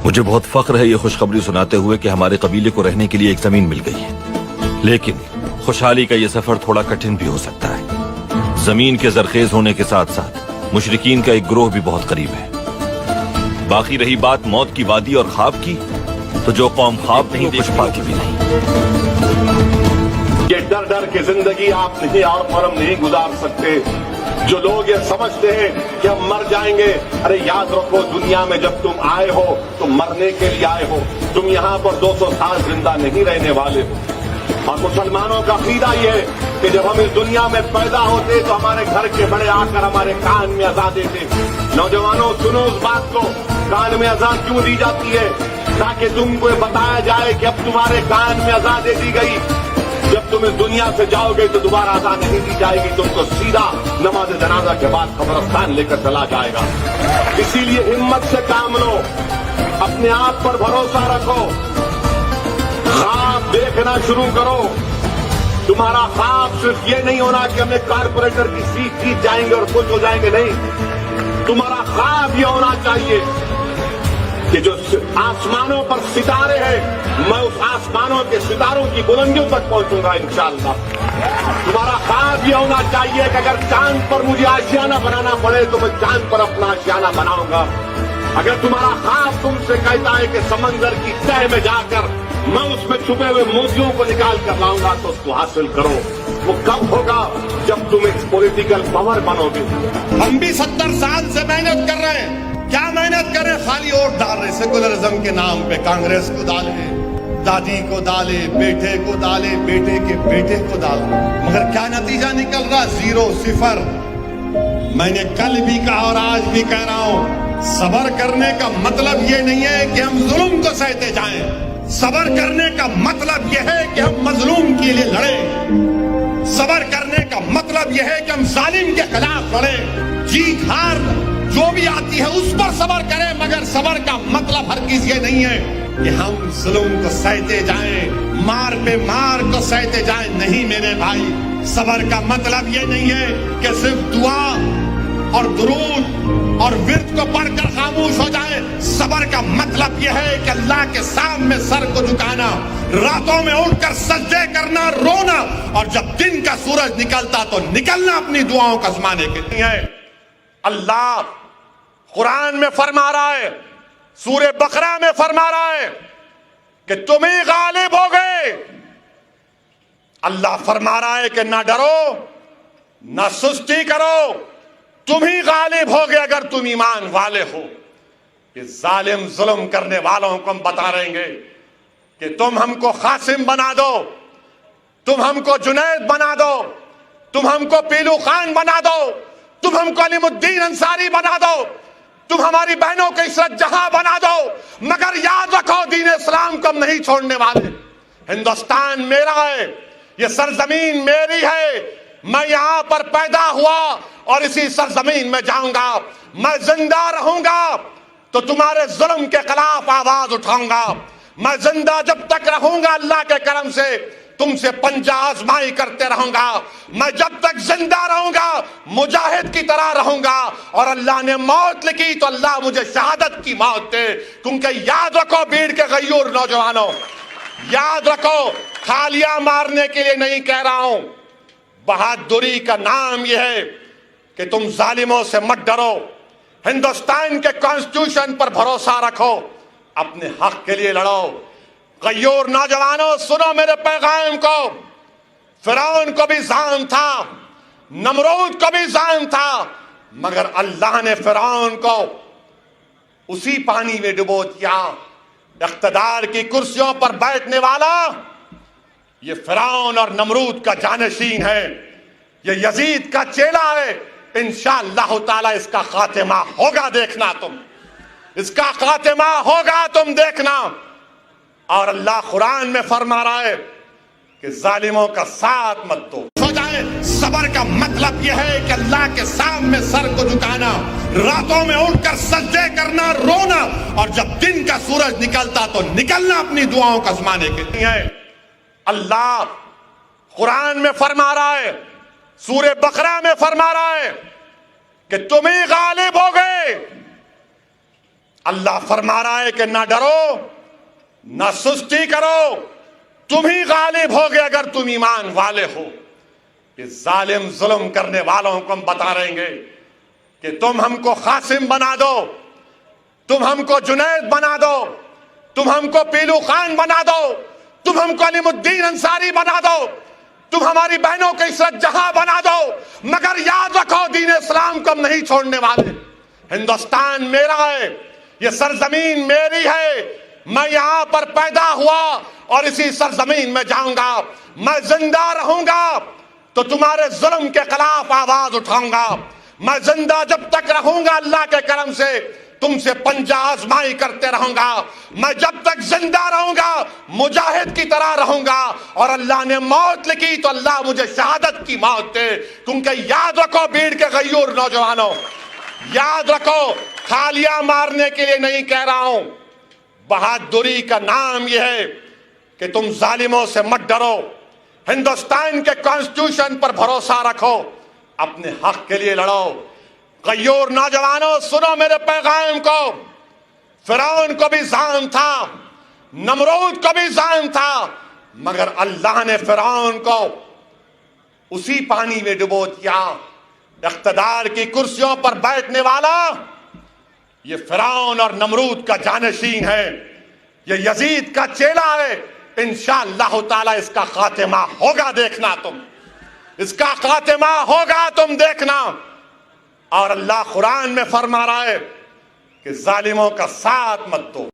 مجھے بہت فخر ہے یہ خوشخبری سناتے ہوئے کہ ہمارے قبیلے کو رہنے کے لیے ایک زمین مل گئی ہے، لیکن خوشحالی کا یہ سفر تھوڑا کٹھن بھی ہو سکتا ہے۔ زمین کے زرخیز ہونے کے ساتھ ساتھ مشرکین کا ایک گروہ بھی بہت قریب ہے۔ باقی رہی بات موت کی وادی اور خواب کی، تو جو قوم خواب نہیں دیکھ پاتی بھی نہیں۔ یہ ڈر ڈر کے زندگی آپ نہیں اور ہم نہیں گزار سکتے۔ جو لوگ یہ سمجھتے ہیں کہ ہم مر جائیں گے، ارے یاد رکھو دنیا میں جب تم آئے ہو تو مرنے کے لیے آئے ہو، تم یہاں پر 200 سال زندہ نہیں رہنے والے ہو۔ اور مسلمانوں کا عقیدہ یہ ہے کہ جب ہم اس دنیا میں پیدا ہوتے تو ہمارے گھر کے بڑے آ کر ہمارے کان میں اذان دیتے۔ نوجوانوں سنو اس بات کو، کان میں اذان کیوں دی جاتی ہے؟ تاکہ تم کو بتایا جائے کہ اب تمہارے کان میں اذان دے دی گئی، جب تم اس دنیا سے جاؤ گے تو دوبارہ اذان نہیں دی جائے گی، تم کو سیدھا نماز جنازہ کے بعد قبرستان لے کر چلا جائے گا۔ اسی لیے ہمت سے کام لو، اپنے آپ پر بھروسہ رکھو، خواب دیکھنا شروع کرو۔ تمہارا خواب صرف یہ نہیں ہونا کہ ہم ایک کارپوریٹر کی سیٹ جیت جائیں گے اور خوش ہو جائیں گے، نہیں، تمہارا خواب یہ ہونا چاہیے کہ جو آسمانوں پر ستارے ہیں، میں اس آسمانوں کے ستاروں کی بلندیوں تک پہنچوں گا انشاءاللہ۔ تمہارا خواب یہ ہونا چاہیے کہ اگر چاند پر مجھے آشیانہ بنانا پڑے تو میں چاند پر اپنا آشیانہ بناؤں گا۔ اگر تمہارا خواب تم سے کہتا ہے کہ سمندر کی تہ میں جا کر میں اس میں چھپے ہوئے موتیوں کو نکال کر لاؤں گا تو اس کو حاصل کرو۔ وہ کب ہوگا؟ جب تم ایک پولیٹیکل پاور بنو گے۔ ہم بھی 70 سال سے محنت کر رہے ہیں، کیا محنت کریں؟ خالی ووٹ ڈال رہے، سیکولرزم کے نام پہ کانگریس کو ڈالے، دادی کو ڈالے، بیٹے کو ڈالے، بیٹے کے بیٹے کو ڈالے، مگر کیا نتیجہ نکل رہا؟ 0، 0۔ میں نے کل بھی کہا اور آج بھی کہہ رہا ہوں، صبر کرنے کا مطلب یہ نہیں ہے کہ ہم ظلم کو سہتے جائیں، صبر کرنے کا مطلب یہ ہے کہ ہم مظلوم کے لیے لڑیں، صبر کرنے کا مطلب یہ ہے کہ ہم ظالم کے خلاف لڑیں۔ جیت ہار جو بھی آتی ہے اس پر صبر کریں، مگر صبر کا مطلب ہرگز یہ نہیں ہے کہ ہم ظلم کو سہتے جائیں، مار پہ مار کو سہتے جائیں، نہیں میرے بھائی۔ صبر کا مطلب یہ نہیں ہے کہ صرف دعا اور درود اور ورد کو پڑھ کر خاموش ہو جائے۔ صبر کا مطلب یہ ہے کہ اللہ کے سامنے سر کو جھکانا، راتوں میں اٹھ کر سجدے کرنا، رونا، اور جب دن کا سورج نکلتا تو نکلنا اپنی دعاؤں کا آزمانے کے لیے ہے۔ اللہ قرآن میں فرما رہا ہے، سورہ بقرہ میں فرما رہا ہے کہ تم ہی غالب ہو گئے۔ اللہ فرما رہا ہے کہ نہ ڈرو نہ سستی کرو، تم ہی غالب ہو گئے اگر تم ایمان والے ہو۔ کہ ظالم ظلم کرنے والوں کو ہم بتا رہیں گے کہ تم ہم کو قاسم بنا دو، تم ہم کو جنید بنا دو، تم ہم کو پیلو خان بنا دو، تم ہم کو علیم الدین انصاری بنا دو، تم ہماری بہنوں کو عشرت جہاں بنا دو، مگر یاد رکھو دین اسلام کو ہم نہیں چھوڑنے والے۔ ہندوستان میرا ہے، یہ سرزمین میری ہے، میں یہاں پر پیدا ہوا اور اسی سرزمین میں جاؤں گا۔ میں زندہ رہوں گا تو تمہارے ظلم کے خلاف آواز اٹھاؤں گا۔ میں زندہ جب تک رہوں گا اللہ کے کرم سے تم سے پنجہ آزمائی کرتے رہوں گا۔ میں جب تک زندہ رہوں گا مجاہد کی طرح رہوں گا، اور اللہ نے موت لکھی تو اللہ مجھے شہادت کی موت دے۔ کیونکہ یاد رکھو بھیڑ کے غیور نوجوانوں، یاد رکھو، تھالیاں مارنے کے لیے نہیں کہہ رہا ہوں، بہادری کا نام یہ ہے کہ تم ظالموں سے مت ڈرو، ہندوستان کے کانسٹیٹیوشن پر بھروسہ رکھو، اپنے حق کے لیے لڑو۔ غیور نوجوانوں سنو میرے پیغام کو، فرعون کو بھی ظالم تھا، نمرود کو بھی ظالم تھا، مگر اللہ نے فرعون کو اسی پانی میں ڈبو دیا۔ اقتدار کی کرسیوں پر بیٹھنے والا یہ فرعون اور نمرود کا جانشین ہے، یہ یزید کا چیلا ہے۔ انشاءاللہ تعالی اس کا خاتمہ ہوگا، دیکھنا تم، اس کا خاتمہ ہوگا، تم دیکھنا۔ اور اللہ قرآن میں فرما رہا ہے کہ ظالموں کا ساتھ مت دو۔ ہو جائے، صبر کا مطلب یہ ہے کہ اللہ کے سامنے سر کو جھکانا، راتوں میں اٹھ کر سجدے کرنا، رونا، اور جب دن کا سورج نکلتا تو نکلنا اپنی دعاؤں کا آزمانے کے لیے ہے۔ اللہ قرآن میں فرما رہا ہے، سورہ بقرہ میں فرما رہا ہے کہ تم ہی غالب ہو گئے اللہ فرما رہا ہے کہ نہ ڈرو نہ سستی کرو، تم ہی غالب ہوگے اگر تم ایمان والے ہو۔ کہ ظالم ظلم کرنے والوں کو ہم بتا رہیں گے کہ تم ہم کو قاسم بنا دو، تم ہم کو جنید بنا دو، تم ہم کو پیلو خان بنا دو، تم ہم کو علیم الدین انصاری بنا دو، تم ہماری بہنوں کو عصرت جہاں بنا دو، مگر یاد رکھو دین اسلام کو ہم نہیں چھوڑنے والے۔ ہندوستان میرا ہے، یہ سرزمین میری ہے، میں یہاں پر پیدا ہوا اور اسی سرزمین میں جاؤں گا۔ میں زندہ رہوں گا تو تمہارے ظلم کے خلاف آواز اٹھاؤں گا۔ میں زندہ جب تک رہوں گا اللہ کے کرم سے تم سے پنجہ آزمائی کرتے رہوں گا۔ میں جب تک زندہ رہوں گا مجاہد کی طرح رہوں گا، اور اللہ نے موت لکھی تو اللہ مجھے شہادت کی موت دے۔ کیونکہ یاد رکھو بھیڑ کے غیور نوجوانوں، یاد رکھو، تھالیاں مارنے کے لیے نہیں کہہ رہا ہوں، بہادری کا نام یہ ہے کہ تم ظالموں سے مت ڈرو، ہندوستان کے کانسٹیٹیوشن پر بھروسہ رکھو، اپنے حق کے لیے لڑو۔ غیور نوجوانوں سنو میرے پیغام کو، فرعون کو بھی ظالم تھا، نمرود کو بھی ظالم تھا، مگر اللہ نے فرعون کو اسی پانی میں ڈبو دیا۔ اقتدار کی کرسیوں پر بیٹھنے والا یہ فرعون اور نمرود کا جانشین ہے، یہ یزید کا چیلا ہے۔ انشاءاللہ تعالی اس کا خاتمہ ہوگا، دیکھنا تم، اس کا خاتمہ ہوگا، تم دیکھنا۔ اور اللہ قرآن میں فرما رہا ہے کہ ظالموں کا ساتھ مت دو۔